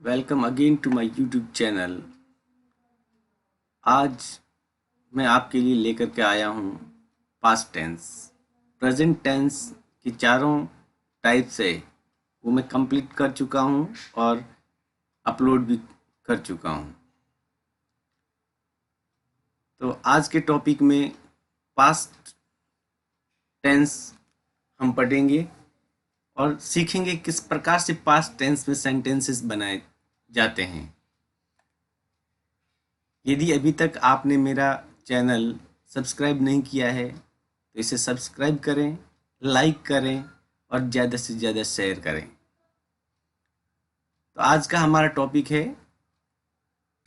Welcome again to my YouTube channel. आज मैं आपके लिए लेकर के आया हूँ पास्ट टेंस। प्रेजेंट टेंस की चारों टाइप्स है वो मैं कंप्लीट कर चुका हूँ और अपलोड भी कर चुका हूँ। तो आज के टॉपिक में पास्ट टेंस हम पढ़ेंगे और सीखेंगे किस प्रकार से पास्ट टेंस में सेंटेंसेस बनाए जाते हैं। यदि अभी तक आपने मेरा चैनल सब्सक्राइब नहीं किया है तो इसे सब्सक्राइब करें, लाइक करें और ज़्यादा से ज़्यादा शेयर करें। तो आज का हमारा टॉपिक है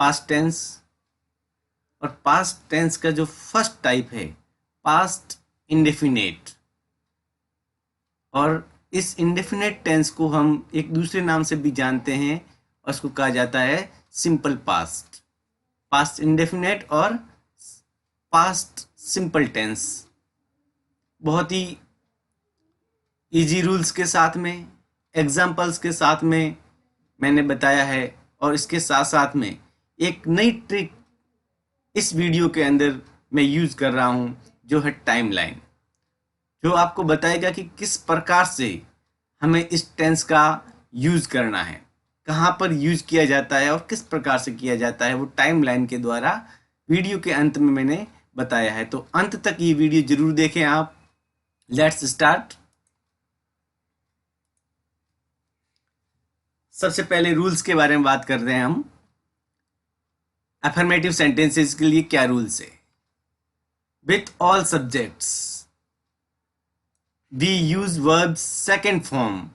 पास्ट टेंस। और पास्ट टेंस का जो फर्स्ट टाइप है पास्ट इंडेफिनेट। और इस इंडेफिनेट टेंस को हम एक दूसरे नाम से भी जानते हैं और उसको कहा जाता है सिंपल पास्ट, पास्ट इंडेफिनेट और पास्ट सिंपल टेंस। बहुत ही इजी रूल्स के साथ में, एग्जाम्पल्स के साथ में मैंने बताया है और इसके साथ साथ में एक नई ट्रिक इस वीडियो के अंदर मैं यूज़ कर रहा हूँ जो है टाइमलाइन, जो आपको बताएगा कि किस प्रकार से हमें इस टेंस का यूज़ करना है, कहाँ पर यूज़ किया जाता है और किस प्रकार से किया जाता है। वो टाइमलाइन के द्वारा वीडियो के अंत में मैंने बताया है। तो अंत तक ये वीडियो जरूर देखें आप। Let's start. सबसे पहले रूल्स के बारे में बात कर रहे हैं हम। अफर्मेटिव सेंटेंसेस के लिए क्या रूल्स है? With all subjects we use verbs second form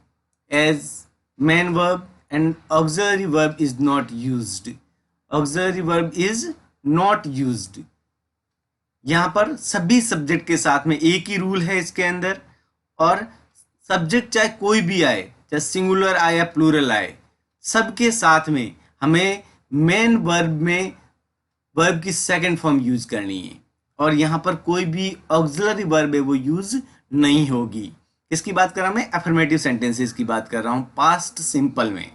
as main verb and auxiliary verb is not used. Auxiliary verb is not used. यहाँ पर सभी सब्जेक्ट के साथ में एक ही रूल है इसके अंदर। और सब्जेक्ट चाहे कोई भी आए, चाहे सिंगुलर आए या प्लूरल आए, सबके साथ में हमें मेन वर्ब में वर्ब की सेकंड फॉर्म यूज करनी है और यहाँ पर कोई भी ऑक्सिलरी वर्ब है वो यूज नहीं होगी। किसकी बात कर रहा हूं मैं? अफर्मेटिव सेंटेंसेस की बात कर रहा हूं पास्ट सिंपल में।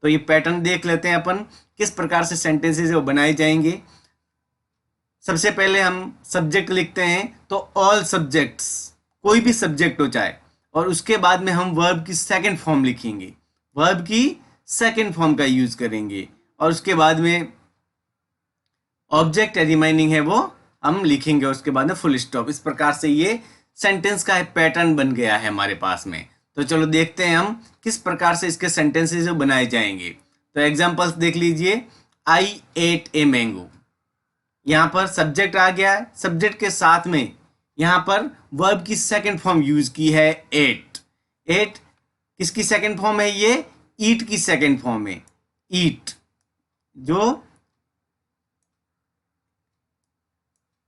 तो ये पैटर्न देख लेते हैं अपन किस प्रकार से सेंटेंसेस वो बनाए जाएंगे। सबसे पहले हम सब्जेक्ट लिखते हैं तो ऑल सब्जेक्ट्स, कोई भी सब्जेक्ट हो चाहे, और उसके बाद में हम वर्ब की सेकंड फॉर्म लिखेंगे, वर्ब की सेकंड फॉर्म का यूज करेंगे और उसके बाद में ऑब्जेक्ट रिमाइनिंग है वो हम लिखेंगे और उसके बाद में फुल स्टॉप। इस प्रकार से ये सेंटेंस का पैटर्न बन गया है हमारे पास में। तो चलो देखते हैं हम किस प्रकार से इसके सेंटेंसेस बनाए जाएंगे। तो एग्जांपल्स देख लीजिए। आई एट ए मैंगो, यहाँ पर सब्जेक्ट आ गया है, सब्जेक्ट के साथ में यहाँ पर वर्ब की सेकंड फॉर्म यूज की है एट। एट किसकी सेकंड फॉर्म है? ये ईट की सेकंड फॉर्म है। ईट, जो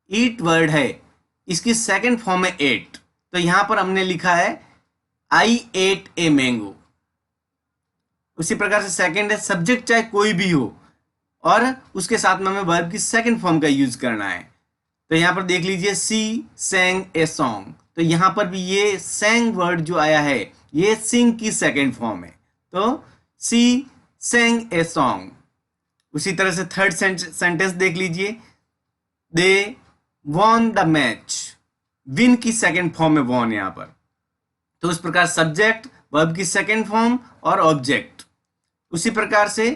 ईट वर्ड है इसकी सेकंड फॉर्म है एट। तो यहां पर हमने लिखा है आई एट ए मैंगो। उसी प्रकार से सेकंड है, सब्जेक्ट चाहे कोई भी हो और उसके साथ में हमें वर्ब की सेकंड फॉर्म का यूज करना है। तो यहां पर देख लीजिए सी सेंग ए सॉन्ग। तो यहां पर भी ये सेंग वर्ड जो आया है ये सिंग की सेकंड फॉर्म है। तो सी सेंग ए सॉन्ग। उसी तरह से थर्ड सेंटेंस देख लीजिए। They won the match, win की सेकंड फॉर्म में वॉन यहां पर। तो उस प्रकार सब्जेक्ट, वर्ब की सेकंड फॉर्म और ऑब्जेक्ट। उसी प्रकार से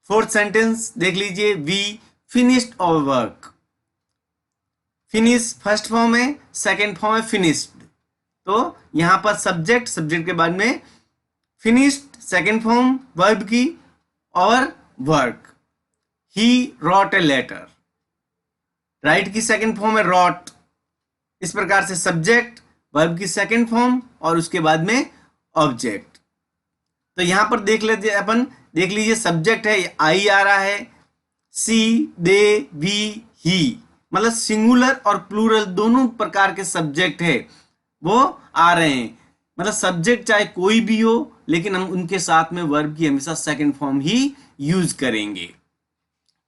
फोर्थ सेंटेंस देख लीजिए। We finished our work. Finish first form है, सेकंड फॉर्म है फिनिश्ड। तो यहां पर सब्जेक्ट, सब्जेक्ट के बाद में फिनिश्ड सेकंड फॉर्म वर्ब की और work. He wrote a letter, write की सेकंड फॉर्म है रॉट। इस प्रकार से सब्जेक्ट, वर्ब की सेकंड फॉर्म और उसके बाद में ऑब्जेक्ट। तो यहां पर देख लेते अपन, देख लीजिए सब्जेक्ट है आई आ रहा है, सी, दे, वी, ही, मतलब सिंगुलर और प्लूरल दोनों प्रकार के सब्जेक्ट है वो आ रहे हैं। मतलब सब्जेक्ट चाहे कोई भी हो लेकिन हम उनके साथ में वर्ब की हमेशा सेकंड फॉर्म ही यूज करेंगे।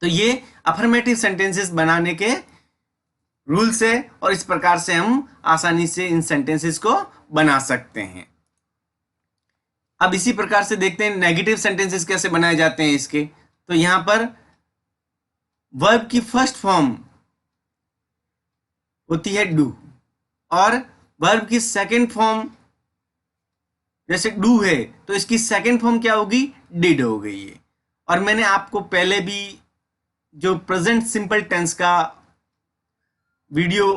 तो ये अफर्मेटिव सेंटेंसेस बनाने के रूल्स है और इस प्रकार से हम आसानी से इन सेंटेंसेस को बना सकते हैं। अब इसी प्रकार से देखते हैं नेगेटिव सेंटेंसेस कैसे बनाए जाते हैं इसके। तो यहां पर वर्ब की फर्स्ट फॉर्म होती है डू, और वर्ब की सेकंड फॉर्म जैसे डू है तो इसकी सेकंड फॉर्म क्या होगी, डिड हो गई है। और मैंने आपको पहले भी जो प्रेजेंट सिंपल टेंस का वीडियो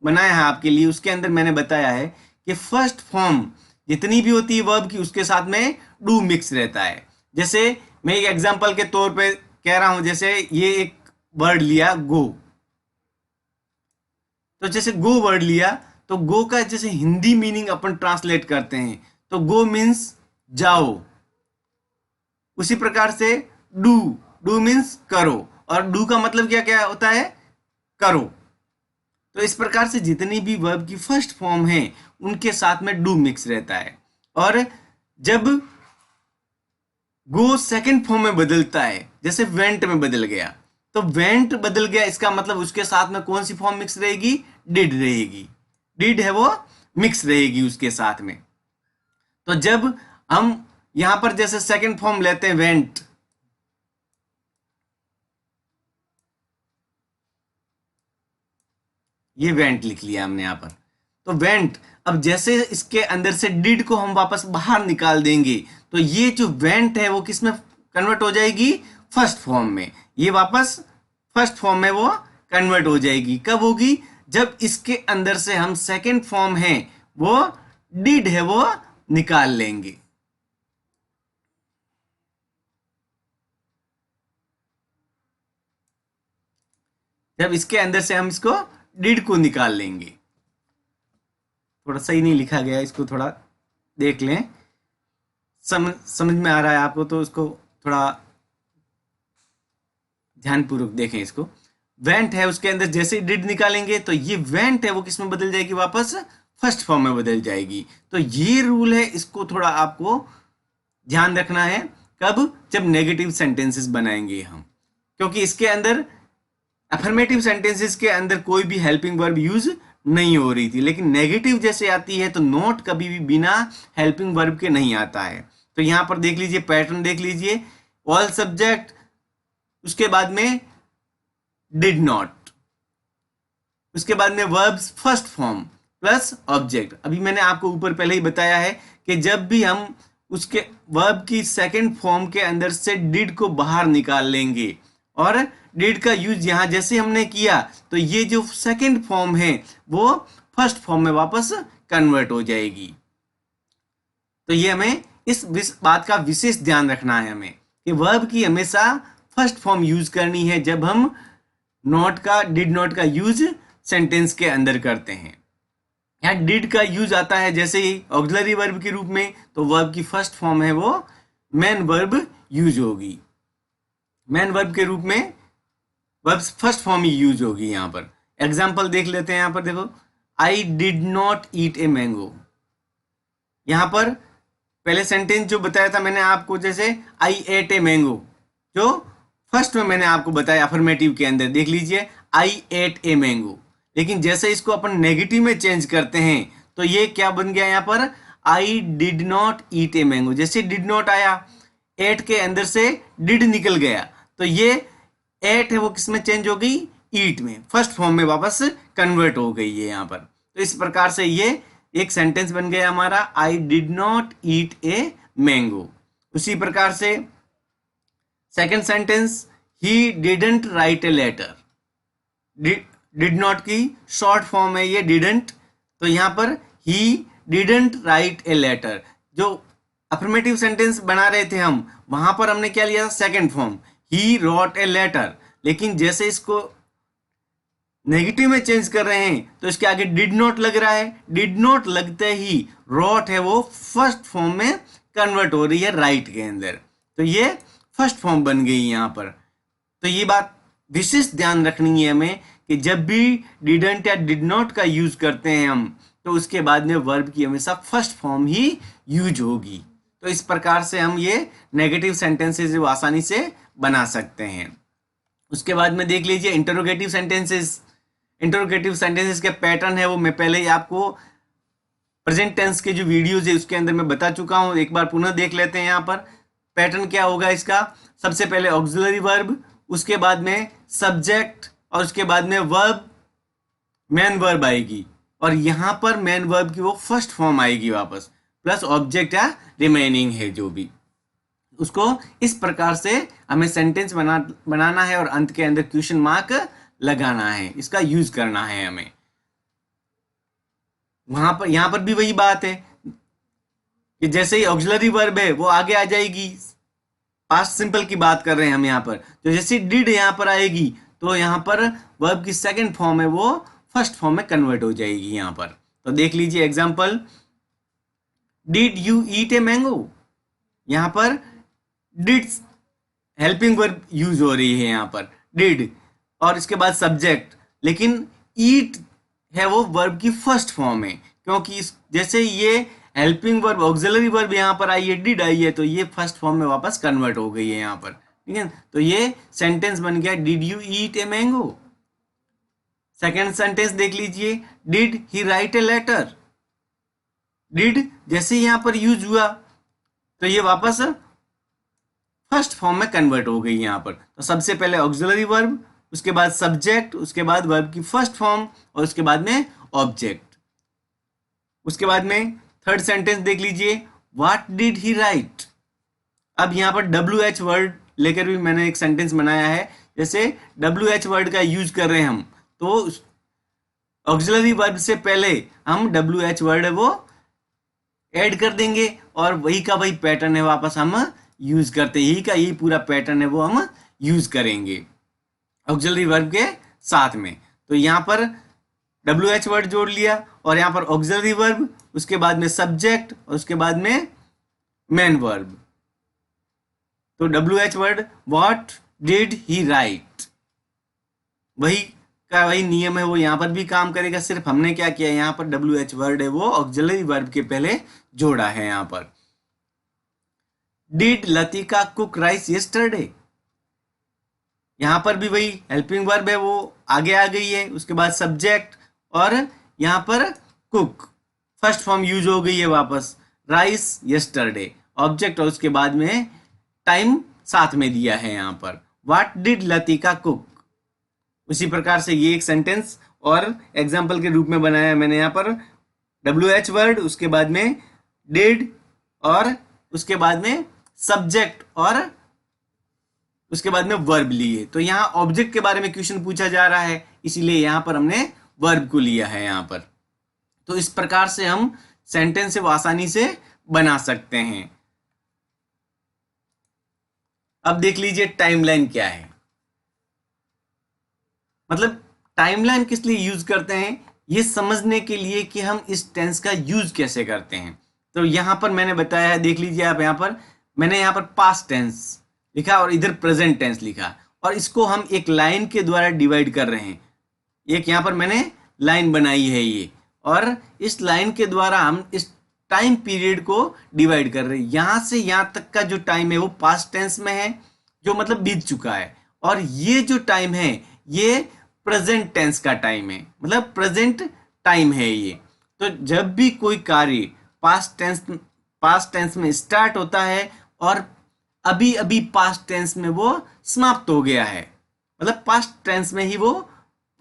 बनाया है आपके लिए, उसके अंदर मैंने बताया है कि फर्स्ट फॉर्म जितनी भी होती है वर्ब की उसके साथ में डू मिक्स रहता है। जैसे मैं एक एग्जांपल के तौर पे कह रहा हूं, जैसे ये एक वर्ड लिया गो, तो जैसे गो वर्ड लिया तो गो का जैसे हिंदी मीनिंग अपन ट्रांसलेट करते हैं तो गो मीन्स जाओ, उसी प्रकार से डू, डू मीन्स करो, और डू का मतलब क्या क्या होता है, करो। तो इस प्रकार से जितनी भी वर्ब की फर्स्ट फॉर्म है उनके साथ में डू मिक्स रहता है। और जब गो सेकंड फॉर्म में बदलता है, जैसे वेंट में बदल गया, तो वेंट बदल गया इसका मतलब उसके साथ में कौन सी फॉर्म मिक्स रहेगी, डिड रहेगी, डिड है वो मिक्स रहेगी उसके साथ में। तो जब हम यहां पर जैसे सेकंड फॉर्म लेते हैं वेंट, ये वेंट लिख लिया हमने यहां पर, तो वेंट, अब जैसे इसके अंदर से डिड को हम वापस बाहर निकाल देंगे तो ये जो वेंट है वो किस में कन्वर्ट हो जाएगी, फर्स्ट फॉर्म में, ये वापस फर्स्ट फॉर्म में वो कन्वर्ट हो जाएगी। कब होगी, जब इसके अंदर से हम सेकंड फॉर्म है वो डिड है वो निकाल लेंगे। जब इसके अंदर से हम इसको डिड को निकाल लेंगे, थोड़ा सही नहीं लिखा गया, इसको थोड़ा देख लें, समझ में आ रहा है आपको तो इसको थोड़ा ध्यानपूर्वक देखें। इसको वेंट है उसके अंदर जैसे डिड निकालेंगे तो ये वेंट है वो किस में बदल जाएगी, वापस फर्स्ट फॉर्म में बदल जाएगी। तो ये रूल है, इसको थोड़ा आपको ध्यान रखना है। कब, जब नेगेटिव सेंटेंसेस बनाएंगे हम, क्योंकि इसके अंदर अफर्मेटिव सेंटेंसेस के अंदर कोई भी हेल्पिंग वर्ब यूज नहीं हो रही थी, लेकिन नेगेटिव जैसे आती है तो नॉट कभी भी बिना हेल्पिंग वर्ब के नहीं आता है। तो यहां पर देख लीजिए, पैटर्न देख लीजिए, ऑल सब्जेक्ट, उसके बाद में डिड नॉट, उसके बाद में verbs first form plus object. अभी मैंने आपको ऊपर पहले ही बताया है कि जब भी हम उसके वर्ब की सेकंड फॉर्म के अंदर से डिड को बाहर निकाल लेंगे और डिड का यूज यहां जैसे हमने किया तो ये जो सेकंड फॉर्म है वो फर्स्ट फॉर्म में वापस कन्वर्ट हो जाएगी। तो ये हमें इस बात का विशेष ध्यान रखना है हमें कि वर्ब की हमेशा फर्स्ट फॉर्म यूज करनी है जब हम नॉट का, डिड नॉट का यूज सेंटेंस के अंदर करते हैं। यहाँ डिड का यूज आता है जैसे ही ऑक्सिलरी वर्ब के रूप में, तो वर्ब की फर्स्ट फॉर्म है वो मेन वर्ब यूज होगी, मेन वर्ब के रूप में वर्ब फर्स्ट फॉर्म ही यूज होगी। यहाँ पर एग्जाम्पल देख लेते हैं, यहाँ पर देखो, आई did not eat a mango. यहाँ पर पहले सेंटेंस जो बताया था मैंने आपको, जैसे आई एट ए मैंगो, जो फर्स्ट में मैंने आपको बताया अफर्मेटिव के अंदर, देख लीजिए आई एट ए मैंगो। लेकिन जैसे इसको अपन नेगेटिव में चेंज करते हैं तो ये क्या बन गया, यहाँ पर आई did not eat a mango. जैसे डिड नॉट आया, एट के अंदर से डिड निकल गया, तो ये एट है वो किस में चेंज हो गई, ईट में, फर्स्ट फॉर्म में वापस कन्वर्ट हो गई है यहाँ पर। तो इस प्रकार से ये एक सेंटेंस बन गया हमारा, I did not eat a mango. उसी प्रकार से second sentence, he didn't write a letter. Did not की शॉर्ट फॉर्म है ये डिडंट, तो यहाँ पर he didn't write a letter. जो अफर्मेटिव सेंटेंस बना रहे थे हम, वहां पर हमने क्या लिया था, second form, he wrote a letter. लेकिन जैसे इसको नेगेटिव में चेंज कर रहे हैं तो इसके आगे डिड नॉट लग रहा है, डिड नॉट लगते ही रोट है वो फर्स्ट फॉर्म में कन्वर्ट हो रही है राइट के अंदर, तो ये फर्स्ट फॉर्म बन गई यहाँ पर। तो ये बात विशेष ध्यान रखनी है हमें कि जब भी डिडंट या डिड नॉट का यूज करते हैं हम, तो उसके बाद में वर्ब की हमेशा फर्स्ट फॉर्म ही यूज होगी। तो इस प्रकार से हम ये नेगेटिव सेंटेंसेस आसानी से बना सकते हैं। उसके बाद में देख लीजिए इंटरोगेटिव सेंटेंसेस। इंटरोगेटिव सेंटेंसेस के पैटर्न है वो मैं पहले ही आपको प्रेजेंट टेंस के जो वीडियोज है उसके अंदर मैं बता चुका हूं, एक बार पुनः देख लेते हैं। यहाँ पर पैटर्न क्या होगा इसका, सबसे पहले ऑक्सिलरी वर्ब, उसके बाद में सब्जेक्ट और उसके बाद में वर्ब, मेन वर्ब आएगी, और यहाँ पर मेन वर्ब की वो फर्स्ट फॉर्म आएगी वापस, प्लस ऑब्जेक्ट या रिमेनिंग है जो भी, उसको इस प्रकार से हमें सेंटेंस बनाना है और अंत के अंदर क्वेश्चन मार्क लगाना है, इसका यूज करना है हमें। वहां पर यहां पर भी वही बात है कि जैसे ही ऑक्सिलरी वर्ब है वो आगे आ जाएगी, पास्ट सिंपल की बात कर रहे हैं हम यहाँ पर, तो जैसे डिड यहाँ पर आएगी तो यहाँ पर वर्ब की सेकंड फॉर्म है वो फर्स्ट फॉर्म में कन्वर्ट हो जाएगी यहाँ पर। तो देख लीजिए example, did you eat a mango, यहाँ पर डिड हेल्पिंग वर्ब यूज हो रही है यहाँ पर, डिड और इसके बाद सब्जेक्ट, लेकिन ईट है वो वर्ब की फर्स्ट फॉर्म है, क्योंकि जैसे ये हेल्पिंग वर्ब ऑक्सिलरी वर्ब यहाँ पर आई है, डिड आई है, तो ये फर्स्ट फॉर्म में वापस कन्वर्ट हो गई है यहाँ पर, ठीक है। तो ये सेंटेंस बन गया, did you eat a mango. Second sentence देख लीजिए, did he write a letter, did जैसे यहाँ पर यूज हुआ तो ये वापस फर्स्ट फॉर्म में कन्वर्ट हो गई यहाँ पर। तो सबसे पहले ऑक्सिलरी वर्ब, उसके बाद सब्जेक्ट, उसके बाद वर्ब की फर्स्ट फॉर्म और उसके बाद में ऑब्जेक्ट। उसके बाद में थर्ड सेंटेंस देख लीजिए, व्हाट डिड ही राइट। अब यहाँ पर WH वर्ड लेकर भी मैंने एक सेंटेंस बनाया है, जैसे WH वर्ड का यूज कर रहे हैं हम, तो ऑक्सिलरी वर्ब से पहले हम WH वर्ड है वो ऐड कर देंगे और वही का वही पैटर्न है वापस हम यूज करते हैं, यही का यही पूरा पैटर्न है वो हम यूज करेंगे ऑक्सिलरी वर्ब के साथ में। तो यहाँ पर WH वर्ड जोड़ लिया और यहाँ पर ऑक्सिलरी वर्ब, उसके बाद में सब्जेक्ट और उसके बाद में मेन वर्ब। तो WH word what did he right, वही का वही नियम है वो यहाँ पर भी काम करेगा, सिर्फ हमने क्या किया यहाँ पर WH वर्ड है वो ऑक्सिलरी वर्ब के पहले जोड़ा है यहाँ पर। Did Latika cook rice yesterday, यहाँ पर भी वही हेल्पिंग वर्ब है वो आगे आ गई है, उसके बाद सब्जेक्ट और यहाँ पर कुक फर्स्ट फॉर्म यूज हो गई है वापस, राइस यस्टरडे ऑब्जेक्ट और उसके बाद में टाइम साथ में दिया है यहाँ पर, व्हाट डिड लतिका कुक। उसी प्रकार से ये एक सेंटेंस और एग्जाम्पल के रूप में बनाया मैंने यहाँ पर, WH वर्ड, उसके बाद में डिड और उसके बाद में सब्जेक्ट और उसके बाद में वर्ब लिए। तो यहाँ ऑब्जेक्ट के बारे में क्वेश्चन पूछा जा रहा है, इसीलिए यहाँ पर हमने वर्ब को लिया है यहाँ पर। तो इस प्रकार से हम सेंटेंस से वो आसानी से बना सकते हैं। अब देख लीजिए टाइमलाइन क्या है, मतलब टाइमलाइन किस लिए यूज करते हैं, ये समझने के लिए कि हम इस टेंस का यूज कैसे करते हैं। तो यहाँ पर मैंने बताया है, देख लीजिए आप, यहाँ पर मैंने यहाँ पर पास्ट टेंस लिखा और इधर प्रेजेंट टेंस लिखा, और इसको हम एक लाइन के द्वारा डिवाइड कर रहे हैं। एक यहाँ पर मैंने लाइन बनाई है ये, और इस लाइन के द्वारा हम इस टाइम पीरियड को डिवाइड कर रहे हैं। यहाँ से यहाँ तक का जो टाइम है वो पास्ट टेंस में है, जो मतलब बीत चुका है, और ये जो टाइम है ये प्रेजेंट टेंस का टाइम है, मतलब प्रेजेंट टाइम है ये। तो जब भी कोई कार्य पास्ट टेंस में स्टार्ट होता है और अभी अभी पास्ट टेंस में वो समाप्त हो गया है, मतलब पास्ट टेंस में ही वो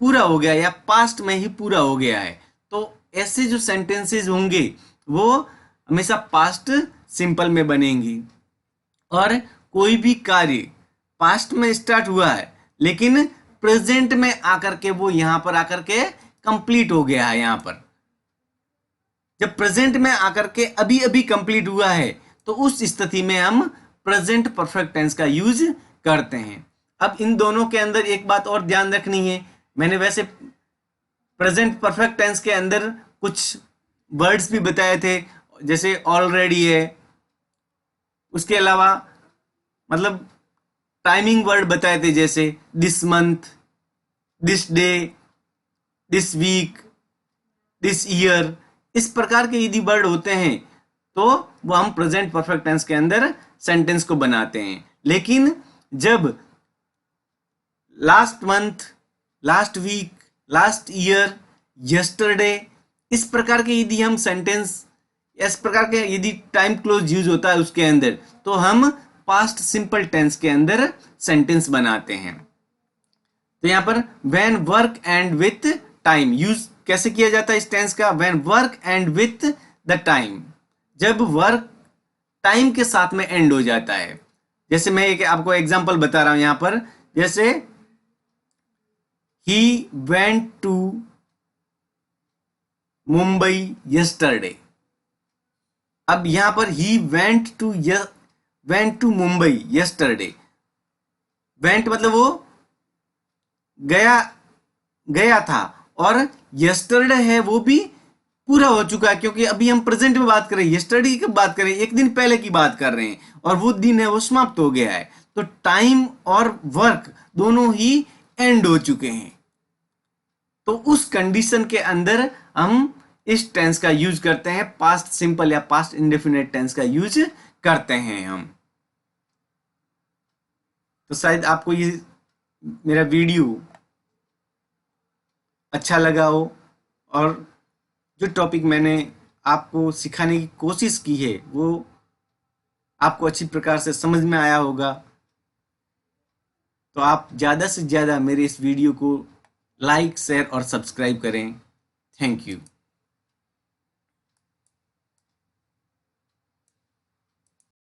पूरा हो गया या पास्ट में ही पूरा हो गया है, तो ऐसे जो सेंटेंसेस होंगे वो हमेशा पास्ट सिंपल में बनेंगी। और कोई भी कार्य पास्ट में स्टार्ट हुआ है लेकिन प्रेजेंट में आकर के वो यहाँ पर आकर के कंप्लीट हो गया है, यहाँ पर जब प्रेजेंट में आकर के अभी अभी कंप्लीट हुआ है तो उस स्थिति में हम प्रेजेंट परफेक्ट टेंस का यूज करते हैं। अब इन दोनों के अंदर एक बात और ध्यान रखनी है, मैंने वैसे प्रेजेंट परफेक्ट टेंस के अंदर कुछ वर्ड्स भी बताए थे, जैसे ऑलरेडी है, उसके अलावा मतलब टाइमिंग वर्ड बताए थे, जैसे this month, this day, this week, this year, इस प्रकार के यदि वर्ड होते हैं तो वो हम प्रेजेंट परफेक्ट टेंस के अंदर सेंटेंस को बनाते हैं। लेकिन जब last month, last week, last year, yesterday, इस प्रकार के यदि हम सेंटेंस, इस प्रकार के यदि टाइम क्लोज यूज होता है उसके अंदर, तो हम पास्ट सिंपल टेंस के अंदर सेंटेंस बनाते हैं। तो यहां पर when work and with time use कैसे किया जाता है इस टेंस का? When work and with the time, जब वर्क टाइम के साथ में एंड हो जाता है। जैसे मैं एक आपको एग्जांपल बता रहा हूं यहां पर, जैसे he went to Mumbai yesterday. अब यहां पर he went to Mumbai yesterday, went मतलब वो गया गया था, और यस्टरडे है वो भी पूरा हो चुका है, क्योंकि अभी हम प्रेजेंट में बात कर रहे हैं, यस्टरडे की बात कर रहे हैं, एक दिन पहले की बात कर रहे हैं, और वो दिन है वो समाप्त हो गया है। तो टाइम और वर्क दोनों ही एंड हो चुके हैं। तो उस कंडीशन के अंदर हम इस टेंस का यूज करते हैं, पास्ट सिंपल या पास्ट इंडेफिनिट टेंस का यूज करते हैं हम। तो शायद आपको ये मेरा वीडियो अच्छा लगा हो, और जो टॉपिक मैंने आपको सिखाने की कोशिश की है वो आपको अच्छी प्रकार से समझ में आया होगा। तो आप ज़्यादा से ज़्यादा मेरे इस वीडियो को लाइक, शेयर और सब्सक्राइब करें। Thank you.